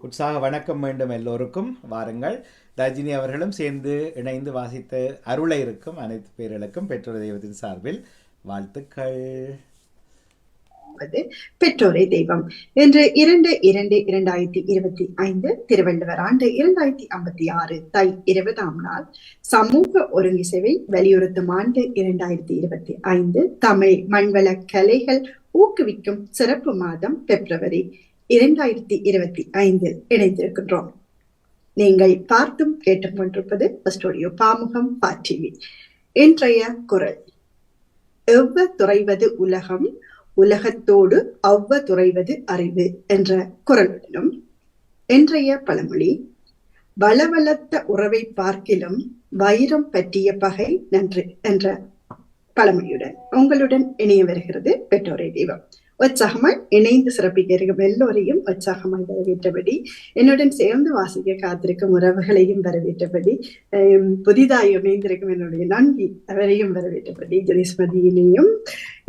உற்சாக வணக்கம் வேண்டும் எல்லோருக்கும். வாருங்கள். ரஜினி அவர்களும் சேர்ந்து இணைந்து வாசித்த அருளை இருக்கும் அனைத்து பேர்களுக்கும் பெற்றோர் தெய்வத்தின் சார்பில் வாழ்த்துக்கள். பெற்றோரே தெய்வம் இன்று 2/2/2025 திருவள்ளுவர் ஆண்டு 2056 தை 20ஆம் நாள். சமூக ஒருங்கிசைவை வலியுறுத்தும் ஆண்டு 2025. தமிழ் மண்வள கலைகள் ஊக்குவிக்கும் சிறப்பு மாதம் பிப்ரவரி 2025 இணைந்திருக்கின்றோம். நீங்கள் பார்த்தும் கேட்டுக் கொண்டிருப்பது ஸ்டுடியோ பாமுகம் டிவி. இன்றைய குரல்: எவ்வ துறைவது உலகம், உலகத்தோடு அவ்வ துறைவது அறிவு என்ற குரலுடனும் இன்றைய பழமொழி: வளவளத்த உறவை பார்க்கிலும் வைரம் பற்றிய பகை நன்று என்ற பழமொழியுடன் உங்களுடன் இணைய வருகிறது பெற்றோரே தெய்வம். உற்சாகமாய் இணைந்து சிறப்பிக்க இருக்கும் எல்லோரையும் உற்சாகமாய் வரவேற்றபடி, என்னுடன் சேர்ந்து வாசிக்க காத்திருக்கும் உறவுகளையும் வரவேற்றபடி, புதிதாய் இணைந்திருக்கும் என்னுடைய நன்றி அவரையும் வரவேற்றபடி, ஜெனிஸ்மதியினையும்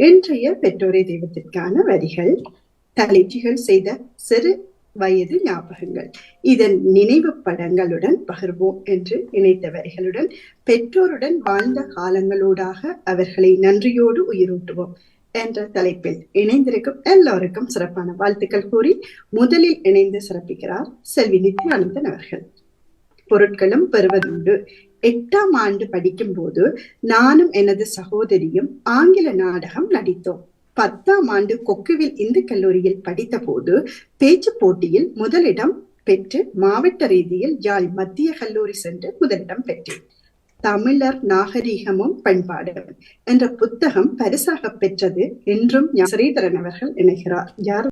இன்றைய பெற்றோரே தெய்வத்திற்கான வரிகள்: தலைச்சிகள் செய்த சிறு வயது ஞாபகங்கள், இதன் நினைவு படங்களுடன் பகிர்வோம் என்று இணைத்த வரிகளுடன், பெற்றோருடன் வாழ்ந்த காலங்களூடாக அவர்களை நன்றியோடு உயிரூட்டுவோம் என்ற தலைப்பில் இணைந்திருக்கும் எல்லோருக்கும் சிறப்பான வாழ்த்துக்கள் கூறி முதலில் இணைந்து சிறப்பிக்கிறார் செல்வி நித்யானந்தன் அவர்கள். பொருட்களும் பெறுவதுண்டு. 8ஆம் ஆண்டு படிக்கும் போது நானும் எனது சகோதரியும் ஆங்கில நாடகம் நடித்தோம். 10ஆம் ஆண்டு கொக்குவில் இந்து கல்லூரியில் படித்த போது பேச்சு போட்டியில் முதலிடம் பெற்று மாவட்ட ரீதியில் யாழ் மத்திய கல்லூரி சென்று முதலிடம் பெற்றேன். தமிழர் நாகரீகமும் பண்பாடும் என்ற புத்தகம் பரிசாக பெற்றது என்றும் ஸ்ரீதரன் அவர்கள் இணைகிறார். யார்